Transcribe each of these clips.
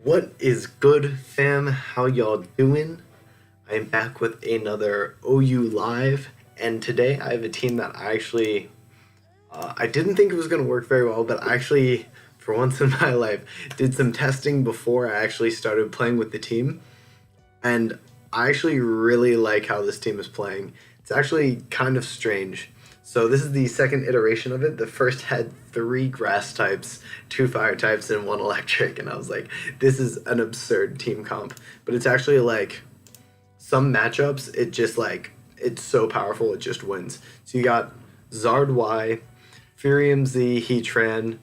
What is good, fam? How y'all doing? I'm back with another OU Live, and today I have a team that I didn't think it was going to work very well, but I actually, for once in my life, did some testing before I actually started playing with the team, and I actually really like how this team is playing. It's actually kind of strange. So this is the second iteration of it. The first had three grass types, two fire types, and one electric, and I was like, this is an absurd team comp. But it's actually like some matchups, it's so powerful it just wins. So you got Zard Y, Furium Z, Heatran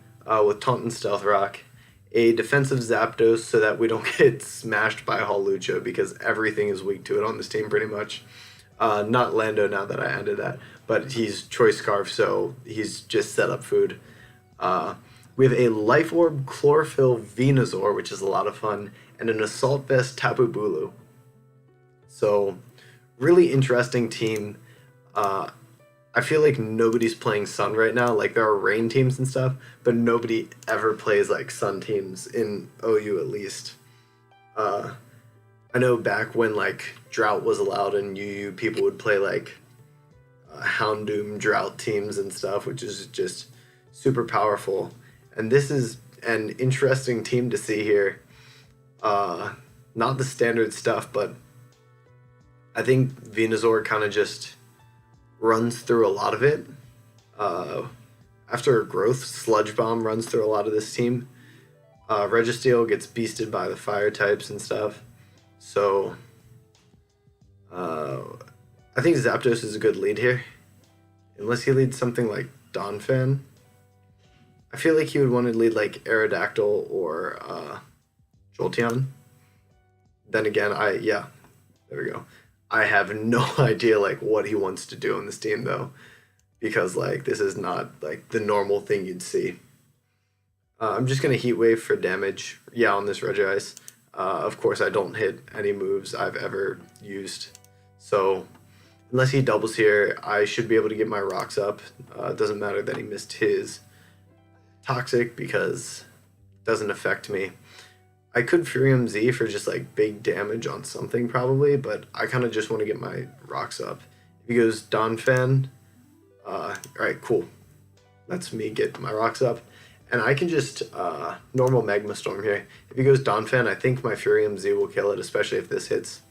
with Taunt and Stealth Rock, a defensive Zapdos so that we don't get smashed by Hawlucha because everything is weak to it on this team pretty much. Not Lando now that I ended that, but he's Choice Scarf, so he's just set up food. We have a Life Orb Chlorophyll Venusaur, which is a lot of fun, and an Assault Vest Tapu Bulu. So, really interesting team. I feel like nobody's playing Sun right now. Like, there are Rain teams and stuff, but nobody ever plays, like, Sun teams in OU at least. I know back when, like, Drought was allowed in UU, people would play, like, Houndoom Drought teams and stuff, which is just super powerful. And this is an interesting team to see here. Not the standard stuff, but I think Venusaur kind of just runs through a lot of it. After growth, Sludge Bomb runs through a lot of this team. Registeel gets beasted by the fire types and stuff. So I think Zapdos is a good lead here. Unless he leads something like Donphan. I feel like he would want to lead like Aerodactyl or Jolteon. Then again, there we go. I have no idea like what he wants to do on this team though, because like this is not like the normal thing you'd see. I'm just gonna Heat Wave for damage. Yeah, on this Regice. Of course, I don't hit any moves I've ever used, so unless he doubles here, I should be able to get my rocks up. It doesn't matter that he missed his Toxic because it doesn't affect me. I could Furium Z for just like big damage on something probably, but I kind of just want to get my rocks up. If he goes Donphan, alright, cool. Lets me get my rocks up. And I can just normal Magma Storm here. If he goes Donphan, I think my Furium Z will kill it, especially if this hits.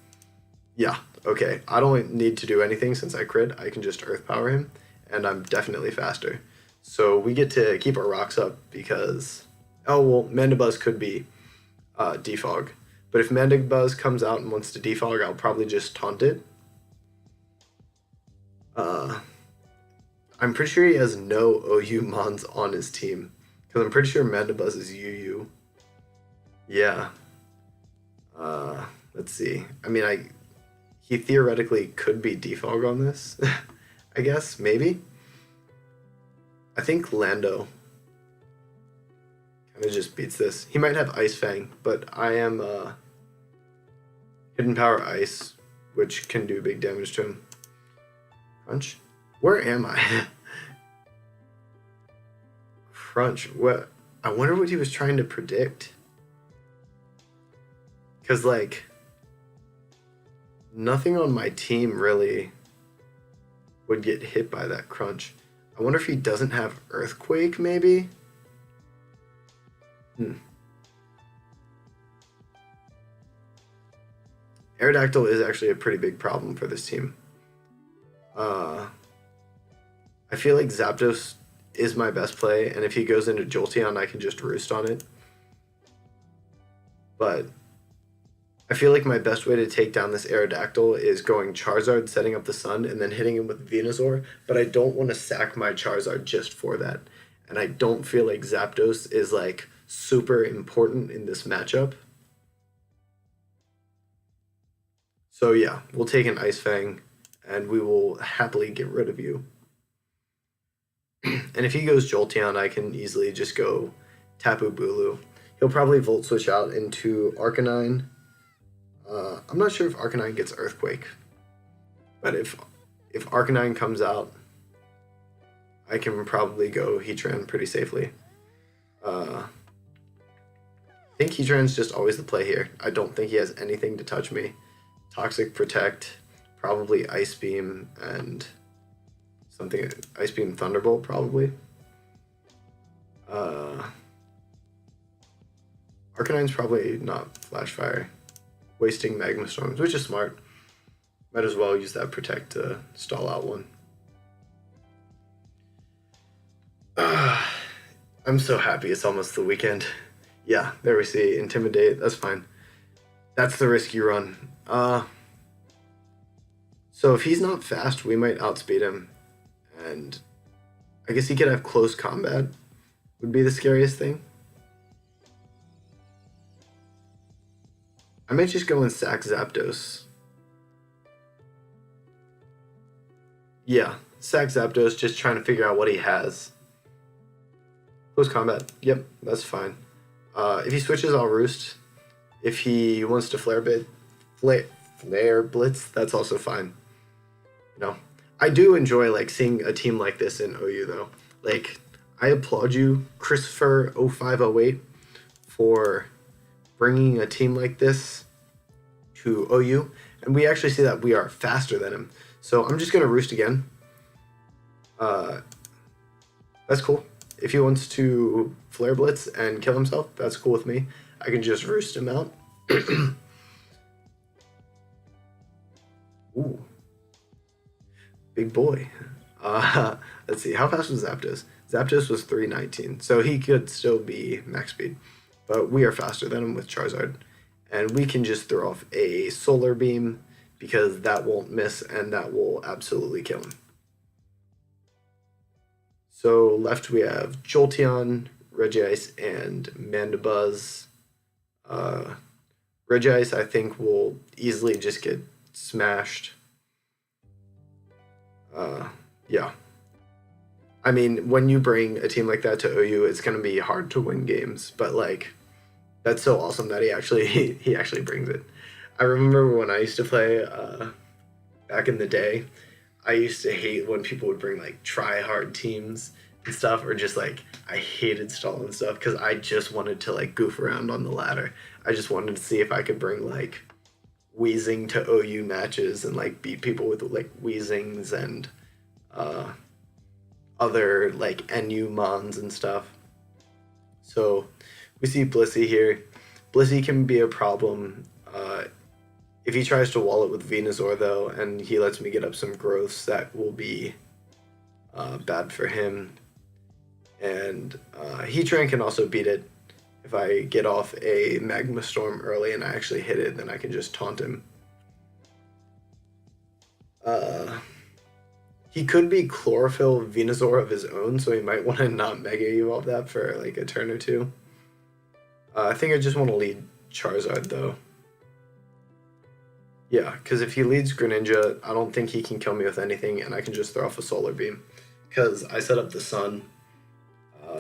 Yeah, okay. I don't need to do anything since I crit. I can just Earth Power him, and I'm definitely faster. So we get to keep our rocks up because... Oh, well, Mandibuzz could be Defog. But if Mandibuzz comes out and wants to Defog, I'll probably just taunt it. I'm pretty sure he has no OU Mons on his team. Because I'm pretty sure Mandibuzz is UU. Yeah. Let's see. I mean, he theoretically could be Defog on this. I guess, maybe. I think Lando kind of just beats this. He might have Ice Fang, but I am Hidden Power Ice, which can do big damage to him. Crunch? Where am I? Crunch. What? I wonder what he was trying to predict. Because, like, nothing on my team really would get hit by that Crunch. I wonder if he doesn't have Earthquake, maybe? Aerodactyl is actually a pretty big problem for this team. I feel like Zapdos is my best play, and if he goes into Jolteon, I can just roost on it. But I feel like my best way to take down this Aerodactyl is going Charizard, setting up the Sun, and then hitting him with Venusaur, but I don't want to sack my Charizard just for that. And I don't feel like Zapdos is, like, super important in this matchup. So yeah, we'll take an Ice Fang, and we will happily get rid of you. And if he goes Jolteon, I can easily just go Tapu Bulu. He'll probably Volt Switch out into Arcanine. I'm not sure if Arcanine gets Earthquake, but if Arcanine comes out, I can probably go Heatran pretty safely. think Heatran's just always the play here. I don't think he has anything to touch me. Toxic Protect, probably Ice Beam, and something Ice Beam Thunderbolt, probably. Arcanine's probably not Flash Fire. Wasting Magma Storms, which is smart. Might as well use that Protect to stall out one. I'm so happy it's almost the weekend. Yeah, there we see. Intimidate, that's fine. That's the risk you run. So if he's not fast, we might outspeed him. And I guess he could have close combat, would be the scariest thing. I might just go and sack Zapdos. Yeah, sack Zapdos, just trying to figure out what he has. Close combat, yep, that's fine. If he switches, I'll Roost. If he wants to Flare Blitz, that's also fine. You know, I do enjoy like seeing a team like this in OU though. Like, I applaud you, Christopher 0508, for bringing a team like this to OU, and we actually see that we are faster than him. So I'm just gonna Roost again. That's cool. If he wants to Flare Blitz and kill himself, that's cool with me. I can just Roost him out. Ooh. Big boy. Let's see, how fast was Zapdos? Zapdos was 319, so he could still be max speed. But we are faster than him with Charizard. And we can just throw off a Solar Beam, because that won't miss, and that will absolutely kill him. So left we have Jolteon, Regice, and Mandibuzz. Regice, I think, will easily just get smashed. Yeah. I mean, when you bring a team like that to OU, it's going to be hard to win games, but like, that's so awesome that he actually brings it. I remember when I used to play back in the day, I used to hate when people would bring like try-hard teams and stuff, or just like, I hated stalling stuff because I just wanted to like goof around on the ladder. I just wanted to see if I could bring like Weezing to OU matches and like beat people with like Weezings and other like NU Mons and stuff. So we see Blissey here. Blissey can be a problem if he tries to wall it with Venusaur though, and he lets me get up some growths, that will be bad for him. And Heatran can also beat it. If I get off a Magma Storm early and I actually hit it, then I can just taunt him. He could be Chlorophyll Venusaur of his own, so he might want to not Mega Evolve that for like a turn or two. I think I just want to lead Charizard though. Yeah, because if he leads Greninja, I don't think he can kill me with anything, and I can just throw off a Solar Beam. Because I set up the Sun,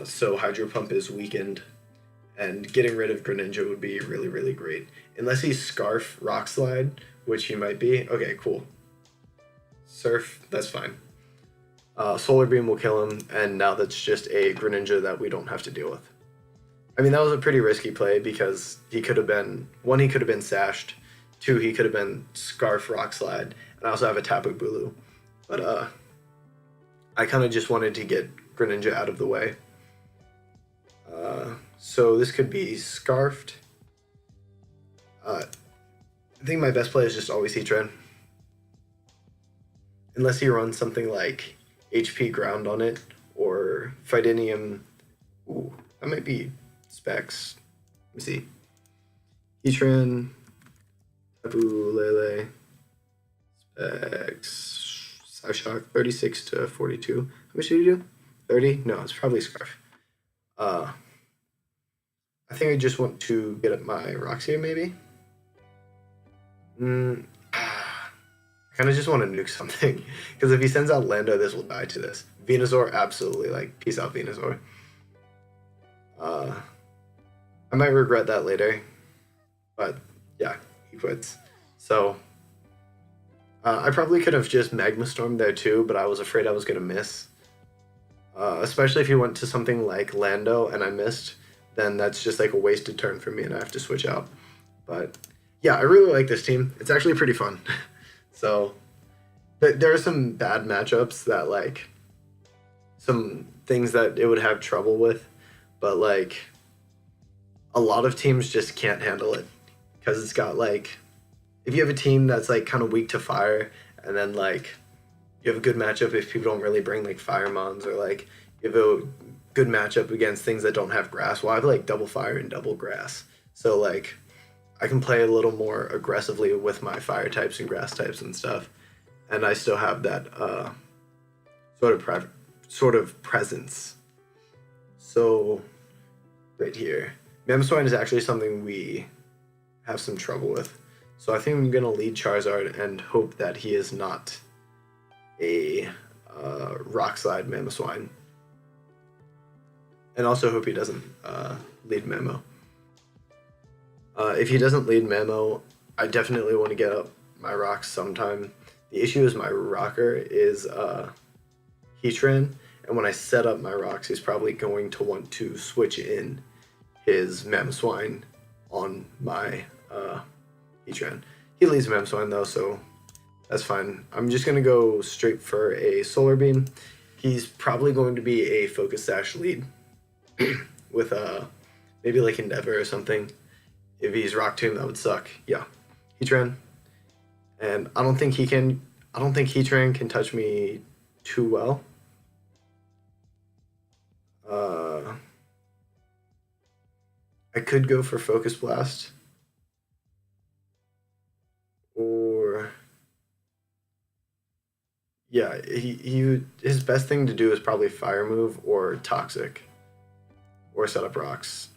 so Hydro Pump is weakened, and getting rid of Greninja would be really, really great. Unless he's Scarf Rock Slide, which he might be. Okay, cool. Surf, that's fine. Solar Beam will kill him, and now that's just a Greninja that we don't have to deal with. I mean, that was a pretty risky play because he could have been, one, he could have been Sashed, two, he could have been Scarf Rock Slide, and I also have a Tapu Bulu. But I kind of just wanted to get Greninja out of the way. So this could be Scarfed. I think my best play is just always Heatran. Unless he runs something like HP Ground on it, or Fightinium. Ooh, that might be Specs. Let me see. Heatran, Tapu Lele, Specs, Psyshock, 36 to 42. How much did you do? 30? No, it's probably Scarf. I think I just want to get up my Roxia, maybe? I kind of just want to nuke something. Because if he sends out Lando, this will die to this. Venusaur, absolutely. Like, peace out, Venusaur. I might regret that later. But, yeah, he quits. So, I probably could have just Magma Stormed there too, but I was afraid I was going to miss. Especially if he went to something like Lando and I missed. then that's just like a wasted turn for me and I have to switch out. But yeah, I really like this team. It's actually pretty fun. So there are some bad matchups that like some things that it would have trouble with, but like a lot of teams just can't handle it because it's got like if you have a team that's like kind of weak to fire and then like you have a good matchup if people don't really bring like fire mons, or like you have a good matchup against things that don't have grass. Well, I have like double fire and double grass, so like I can play a little more aggressively with my fire types and grass types and stuff, and I still have that sort of presence. So right here, Mamoswine is actually something we have some trouble with. So I think I'm gonna lead Charizard and hope that he is not a Rock Slide Mamoswine, and also hope he doesn't lead Mamo. If he doesn't lead Mamo, I definitely want to get up my rocks sometime. The issue is my rocker is Heatran, and when I set up my rocks, he's probably going to want to switch in his Mamoswine on my Heatran. He leads Mamoswine though, so that's fine. I'm just going to go straight for a Solar Beam. He's probably going to be a Focus Sash lead with maybe like Endeavor or something. If he's Rock Tomb, that would suck. Yeah, Heatran. And I don't think Heatran can touch me too well. I could go for Focus Blast. Or yeah, his best thing to do is probably Fire Move or Toxic or set up rocks.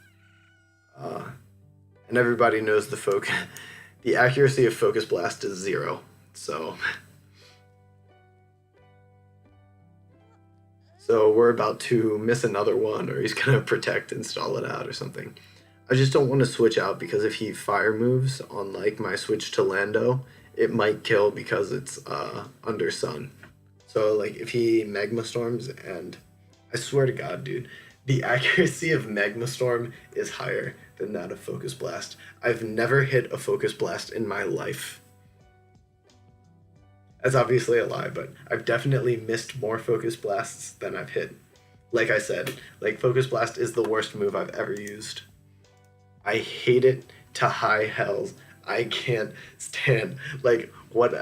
And everybody knows the accuracy of Focus Blast is 0. So we're about to miss another one, or he's gonna Protect and stall it out or something. I just don't want to switch out because if he Fire Moves on like my switch to Lando, it might kill because it's under Sun. So like if he Magma Storms, and I swear to God, dude, the accuracy of Magma Storm is higher than that of Focus Blast. I've never hit a Focus Blast in my life. That's obviously a lie, but I've definitely missed more Focus Blasts than I've hit. Like I said, like Focus Blast is the worst move I've ever used. I hate it to high hells. I can't stand, like, what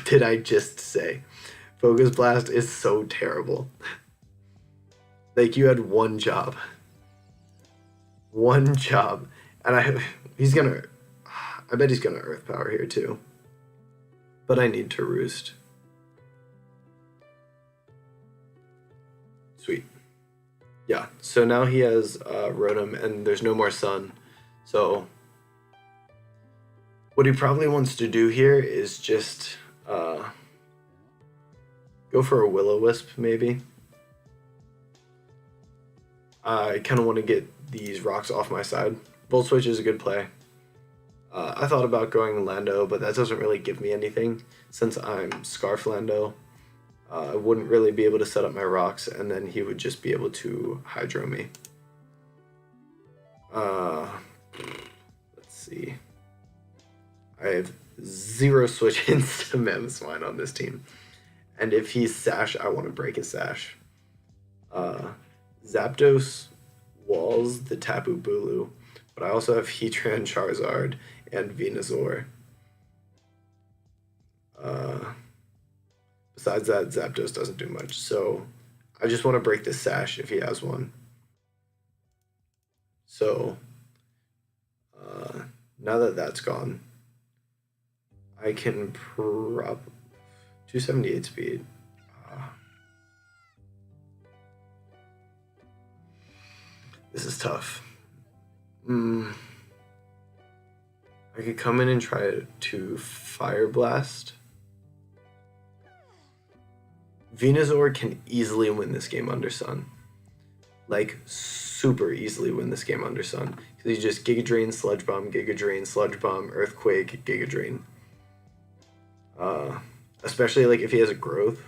did I just say? Focus Blast is so terrible. Like, you had one job, and I bet he's gonna Earth Power here too, but I need to Roost. Sweet. Yeah, so now he has Rotom, and there's no more Sun. So what he probably wants to do here is just go for a Will-O-Wisp, maybe. I kind of want to get these rocks off my side. Volt Switch is a good play. I thought about going Lando, but that doesn't really give me anything. Since I'm Scarf Lando, I wouldn't really be able to set up my rocks, and then he would just be able to Hydro me. Let's see. I have 0 switch-ins to Mamoswine on this team. And if he's Sash, I want to break his Sash. Zapdos walls the Tapu Bulu, but I also have Heatran, Charizard, and Venusaur. Besides that, Zapdos doesn't do much, so I just want to break this Sash if he has one. So now that that's gone, I can 278 speed. This is tough. I could come in and try to Fire Blast. Venusaur can easily win this game under Sun. Like, super easily win this game under Sun. Because you just Giga Drain, Sludge Bomb, Giga Drain, Sludge Bomb, Earthquake, Giga Drain. Especially like if he has a growth.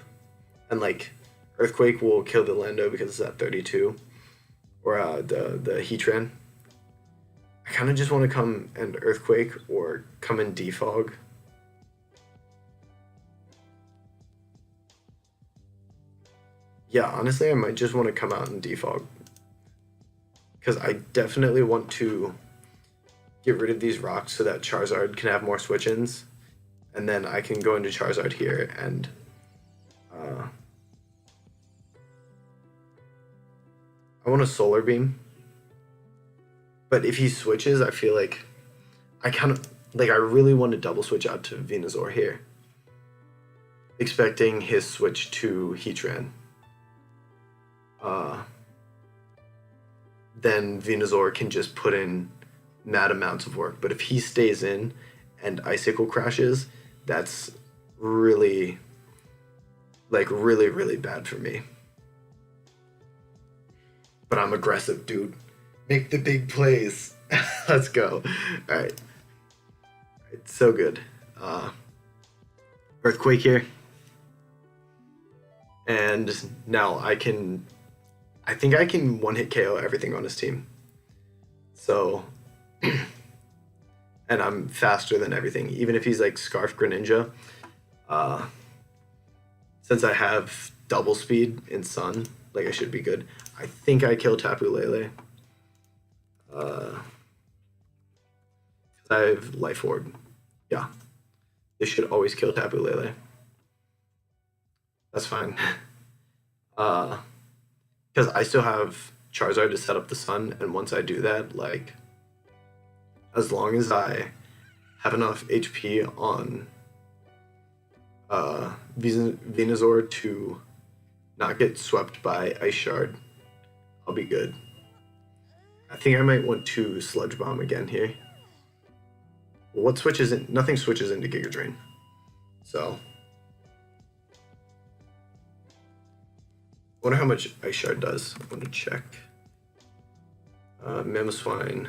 And like, Earthquake will kill the Lando because it's at 32. Or the Heatran. I kind of just want to come and Earthquake or come and Defog. Yeah, honestly, I might just want to come out and Defog. Because I definitely want to get rid of these rocks so that Charizard can have more switch-ins. And then I can go into Charizard here and... I want a Solar Beam. But if he switches, I feel like... I really want to double switch out to Venusaur here. Expecting his switch to Heatran. Then Venusaur can just put in mad amounts of work. But if he stays in and Icicle crashes, that's really, really bad for me. But I'm aggressive, dude. Make the big plays. Let's go. All right. It's so good. Earthquake here. And now I think I can one-hit KO everything on his team. So, and I'm faster than everything. Even if he's like Scarf Greninja, since I have double speed in Sun, like I should be good. I think I kill Tapu Lele. I have Life Orb. Yeah. This should always kill Tapu Lele. That's fine. Because I still have Charizard to set up the Sun, and once I do that, like, as long as I have enough HP on Venusaur to not get swept by Ice Shard, I'll be good. I think I might want to Sludge Bomb again here. What switches in? Nothing switches into Giga Drain. So, I wonder how much Ice Shard does. I want to check. Mamoswine,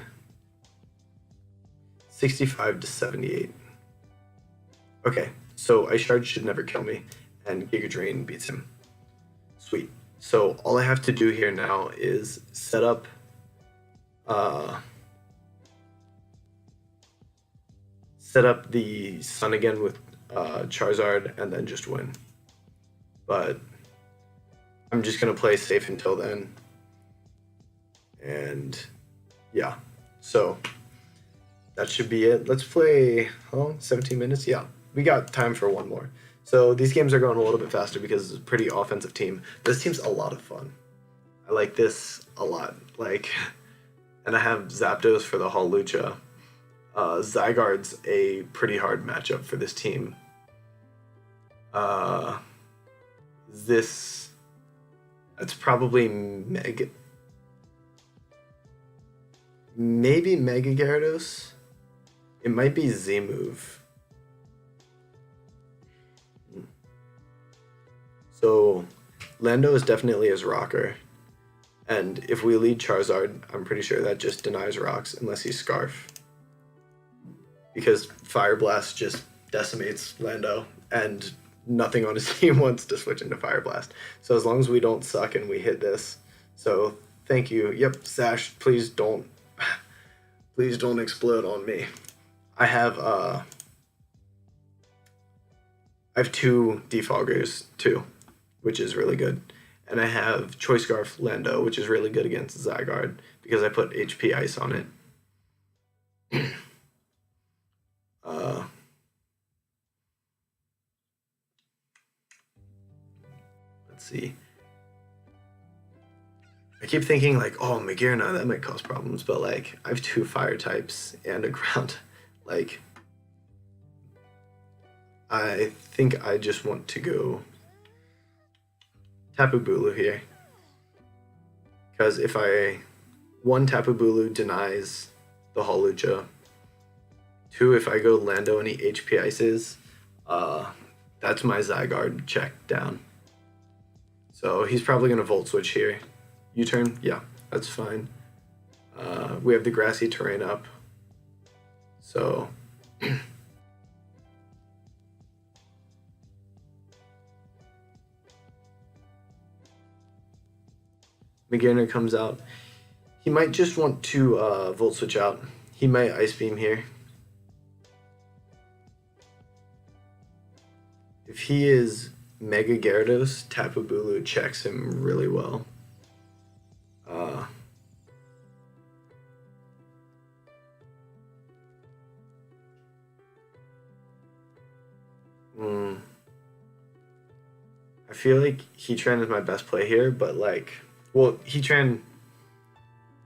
65 to 78. Okay, so Ice Shard should never kill me, and Giga Drain beats him. Sweet. So all I have to do here now is set up the Sun again with Charizard and then just win. But I'm just gonna play safe until then. And yeah, so that should be it. Let's play 17 minutes. Yeah, we got time for one more. So these games are going a little bit faster because it's a pretty offensive team. This team's a lot of fun. I like this a lot. And I have Zapdos for the Hawlucha. Zygarde's a pretty hard matchup for this team. That's probably maybe Mega Gyarados. It might be Z-Move. So Lando is definitely his rocker. And if we lead Charizard, I'm pretty sure that just denies rocks unless he's Scarf. Because Fire Blast just decimates Lando, and nothing on his team wants to switch into Fire Blast. So as long as we don't suck and we hit this. So thank you. Yep, Sash, please don't explode on me. I have two Defoggers too, which is really good. And I have Choice Scarf Lando, which is really good against Zygarde because I put HP Ice on it. Let's see. I keep thinking like, oh, Magearna, that might cause problems, but like I have two fire types and a ground. Like, I think I just want to go Tapu Bulu here. Because if Tapu Bulu denies the Hawlucha. 2, if I go Lando any HP Ices, that's my Zygarde check down. So he's probably going to Volt Switch here. U-turn? Yeah, that's fine. We have the grassy terrain up. So... Magearna comes out. He might just want to Volt Switch out he might Ice Beam here. If he is Mega Gyarados, Tapu Bulu checks him really well. I feel like Heatran is my best play here, but like, well, Heatran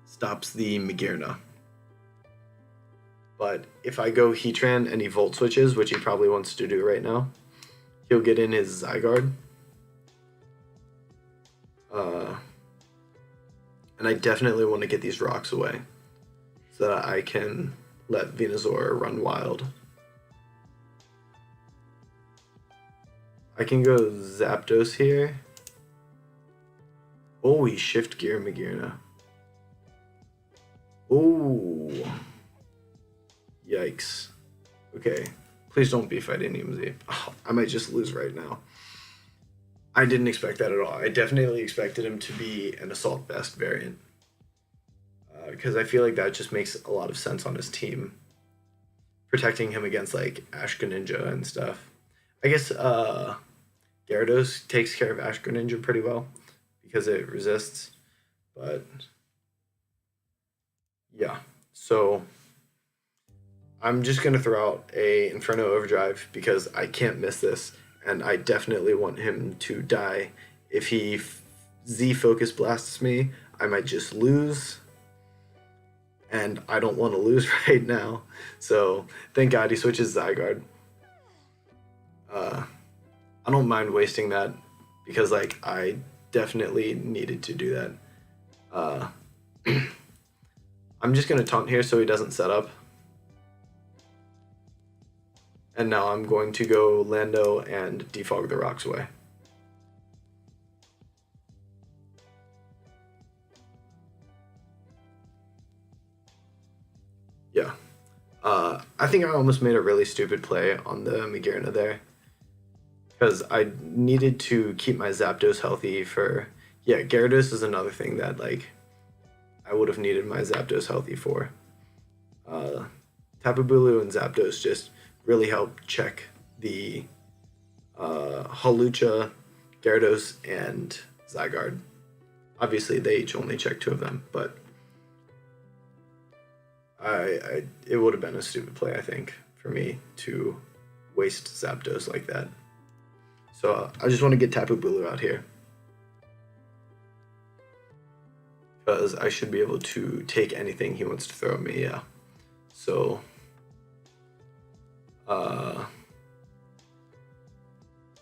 stops the Magearna. But if I go Heatran and he Volt Switches, which he probably wants to do right now, he'll get in his Zygarde. And I definitely want to get these rocks away so that I can let Venusaur run wild. I can go Zapdos here. Oh, he Shift Gear Magearna. Oh. Yikes. Okay. Please don't be fighting EMZ. Oh, I might just lose right now. I didn't expect that at all. I definitely expected him to be an Assault Vest variant. Because I feel like that just makes a lot of sense on his team. Protecting him against like Ash Greninja and stuff. I guess Gyarados takes care of Ash Greninja pretty well because it resists. But yeah, so I'm just going to throw out a Inferno Overdrive because I can't miss this. And I definitely want him to die. If he Z-Focus Blasts me, I might just lose. And I don't want to lose right now. So thank God he switches Zygarde. I don't mind wasting that because like I definitely needed to do that. I'm just going to taunt here so he doesn't set up. And now I'm going to go Lando and defog the rocks away. Yeah. I think I almost made a really stupid play on the Magearna there. Because I needed to keep my Zapdos healthy for... Yeah, Gyarados is another thing that, like, I would have needed my Zapdos healthy for. Tapu Bulu and Zapdos just really help check the Hawlucha, Gyarados, and Zygarde. Obviously, they each only check 2 of them, but it would have been a stupid play, I think, for me to waste Zapdos like that. So I just want to get Tapu Bulu out here. Because I should be able to take anything he wants to throw at me, yeah. So...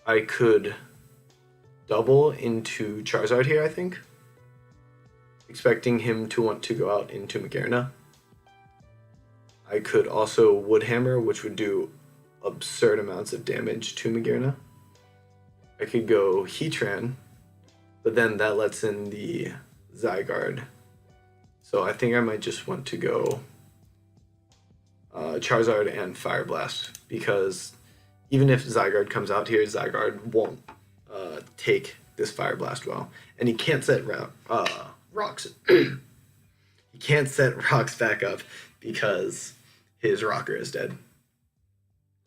I could double into Charizard here, I think. Expecting him to want to go out into Magearna. I could also Wood Hammer, which would do absurd amounts of damage to Magearna. I could go Heatran, but then that lets in the Zygarde. So I think I might just want to go Charizard and Fire Blast, because even if Zygarde comes out here, Zygarde won't take this Fire Blast well. And he can't set rocks. He can't set rocks back up because his rocker is dead.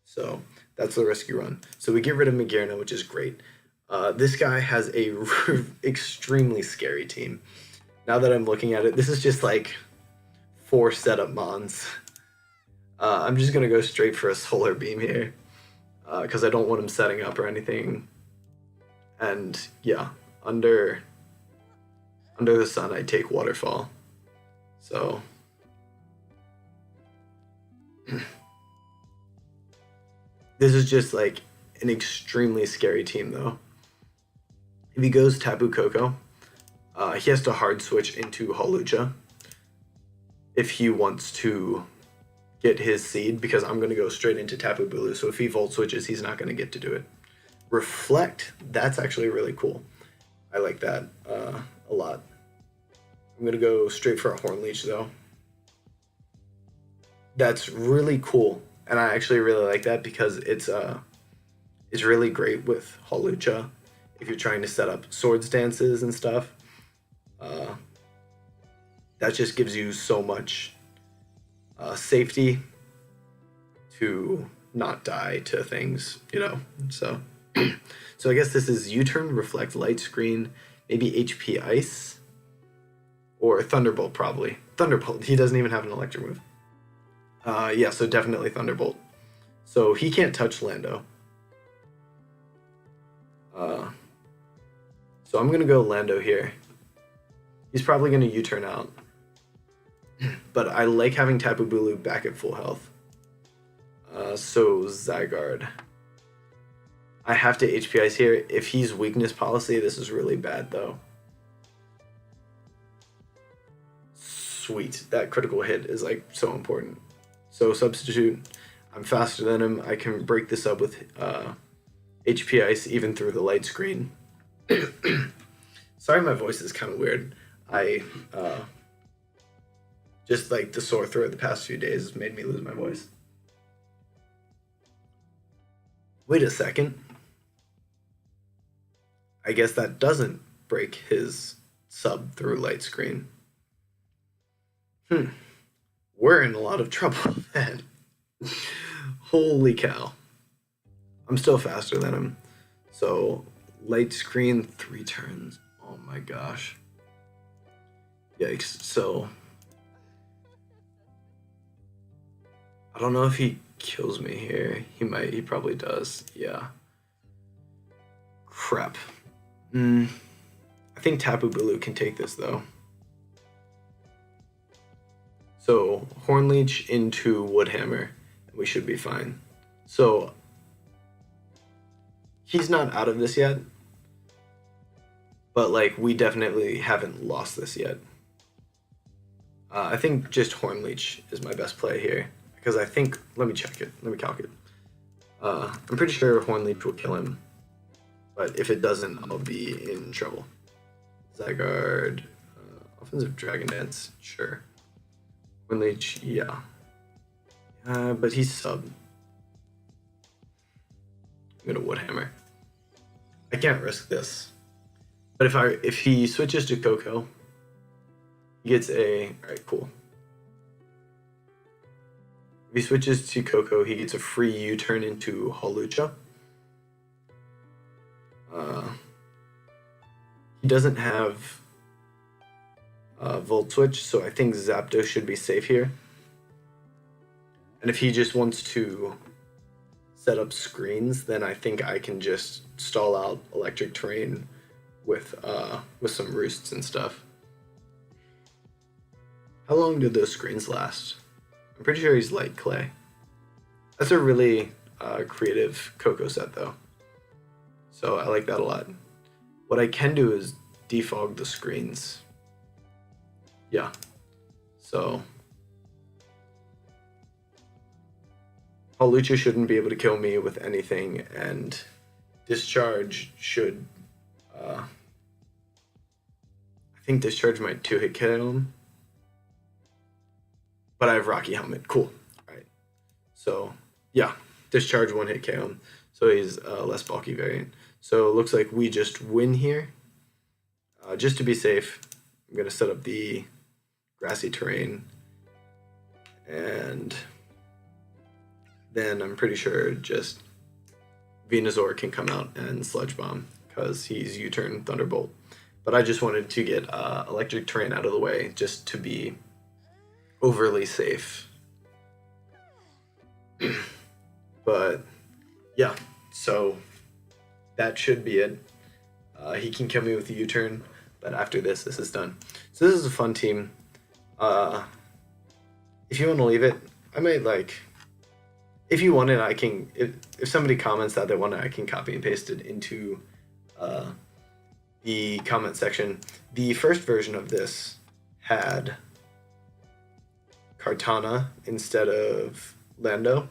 So that's the risk you run. So we get rid of Magearna, which is great. This guy has a extremely scary team. Now that I'm looking at it, this is just like 4 setup mons. I'm just going to go straight for a Solar Beam here because I don't want him setting up or anything. And yeah, under the sun, I take Waterfall. So... This is just like an extremely scary team though. If he goes Tapu Koko, he has to hard switch into Hawlucha if he wants to get his seed, because I'm going to go straight into Tapu Bulu. So if he Volt switches, he's not going to get to do it. Reflect, that's actually really cool. I like that a lot. I'm going to go straight for a Horn Leech though. That's really cool. And I actually really like that because it's really great with Hawlucha if you're trying to set up sword stances and stuff. That just gives you so much safety to not die to things, So, so I guess this is U-turn, reflect, light screen, maybe HP ice, or Thunderbolt probably. Thunderbolt. He doesn't even have an electric move. Yeah, so definitely Thunderbolt. So he can't touch Lando. So I'm gonna go Lando here. He's probably gonna U-turn out. But I like having Tapu Bulu back at full health. So Zygarde. I have to HP Ice here. If he's weakness policy, this is really bad though. Sweet. That critical hit is like so important. So substitute. I'm faster than him. I can break this up with HP Ice even through the light screen. Sorry, my voice is kind of weird. I just like the sore throat the past few days has made me lose my voice. Wait a second. I guess that doesn't break his sub through light screen. We're in a lot of trouble, man. Holy cow. I'm still faster than him. So, light screen, 3 turns. Oh my gosh. Yikes. So, I don't know if he kills me here. He might. He probably does. Yeah. Crap. I think Tapu Bulu can take this, though. So, Hornleech into Woodhammer, and we should be fine. So, he's not out of this yet, but, like, we definitely haven't lost this yet. I think just Hornleech is my best play here, because I think, let me check it, let me calc it. I'm pretty sure Hornleech will kill him, but if it doesn't, I'll be in trouble. Zygarde, offensive Dragon Dance, sure. Hornleech, yeah. But he's sub. I'm gonna Woodhammer. I can't risk this. But if he switches to Coco, he gets a, alright, cool. If he switches to Coco, he gets a free U-turn into Hawlucha. He doesn't have Volt Switch, so I think Zapdos should be safe here. And if he just wants to set up screens, then I think I can just stall out Electric Terrain with some roosts and stuff. How long do those screens last? I'm pretty sure he's light clay. That's a really creative Coco set though. So I like that a lot. What I can do is defog the screens. Yeah. So Hawlucha shouldn't be able to kill me with anything, and Discharge should I think Discharge might 2-hit KO him. But I have Rocky Helmet. Cool. Alright. So yeah, Discharge 1-hit KO him. So he's a less bulky variant. So it looks like we just win here. Just to be safe, I'm gonna set up the grassy terrain, and then I'm pretty sure just Venusaur can come out and Sludge Bomb because he's U-turn Thunderbolt. But I just wanted to get Electric Terrain out of the way just to be overly safe. But yeah, so that should be it. He can kill me with the U-turn, but after this is done. So this is a fun team. If you want to leave it, I might like, if you want it, I can, if somebody comments that they want it, I can copy and paste it into the comment section. The first version of this had Kartana instead of Lando,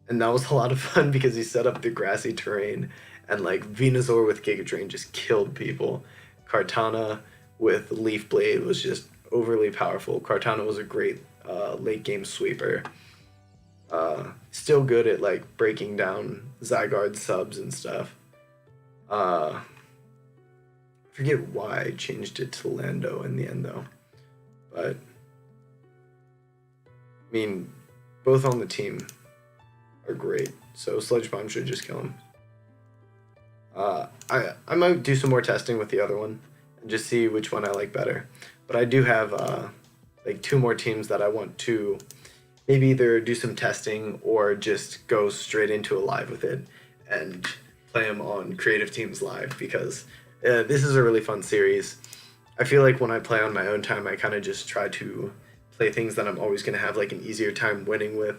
and that was a lot of fun because he set up the grassy terrain, and like Venusaur with Giga Drain just killed people. Kartana with Leaf Blade was just overly powerful. Kartana was a great late game sweeper. Still good at like breaking down Zygarde subs and stuff. I forget why I changed it to Lando in the end though, but mean, both on the team are great, so Sludge Bomb should just kill him. I might do some more testing with the other one and just see which one I like better. But I do have like 2 more teams that I want to maybe either do some testing or just go straight into a live with it and play them on Creative Teams Live, because this is a really fun series. I feel like when I play on my own time, I kind of just try to play things that I'm always going to have like an easier time winning with,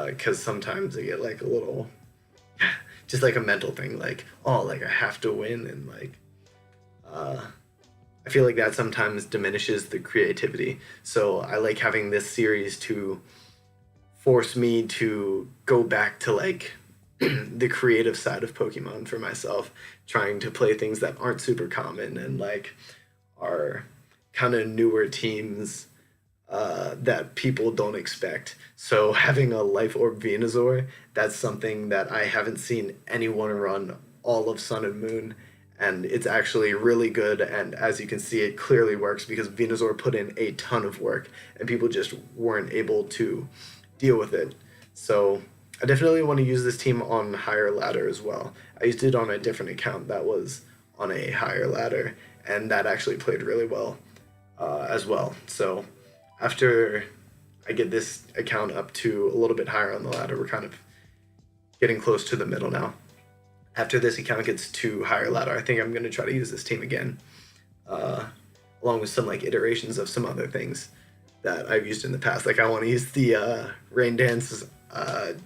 because sometimes I get like a little just like a mental thing, like, oh, like I have to win, and like I feel like that sometimes diminishes the creativity. So I like having this series to force me to go back to like the creative side of Pokemon for myself, trying to play things that aren't super common and like are kind of newer teams that people don't expect. So having a Life Orb Venusaur, that's something that I haven't seen anyone run all of Sun and Moon, and it's actually really good. And as you can see, it clearly works because Venusaur put in a ton of work, and people just weren't able to deal with it. So I definitely want to use this team on higher ladder as well. I used it on a different account that was on a higher ladder, and that actually played really well as well. So after I get this account up to a little bit higher on the ladder, we're kind of getting close to the middle now. After this account gets to higher ladder, I think I'm going to try to use this team again, along with some like iterations of some other things that I've used in the past. Like I want to use the Rain Dance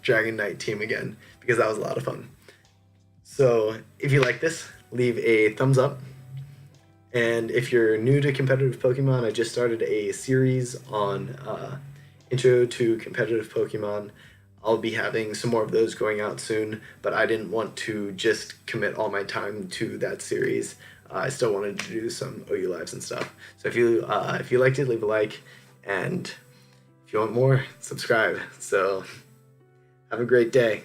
Dragon Knight team again, because that was a lot of fun. So if you like this, leave a thumbs up. And if you're new to competitive Pokemon, I just started a series on Intro to Competitive Pokemon. I'll be having some more of those going out soon, but I didn't want to just commit all my time to that series. I still wanted to do some OU lives and stuff. So if you liked it, leave a like, and if you want more, subscribe. So have a great day.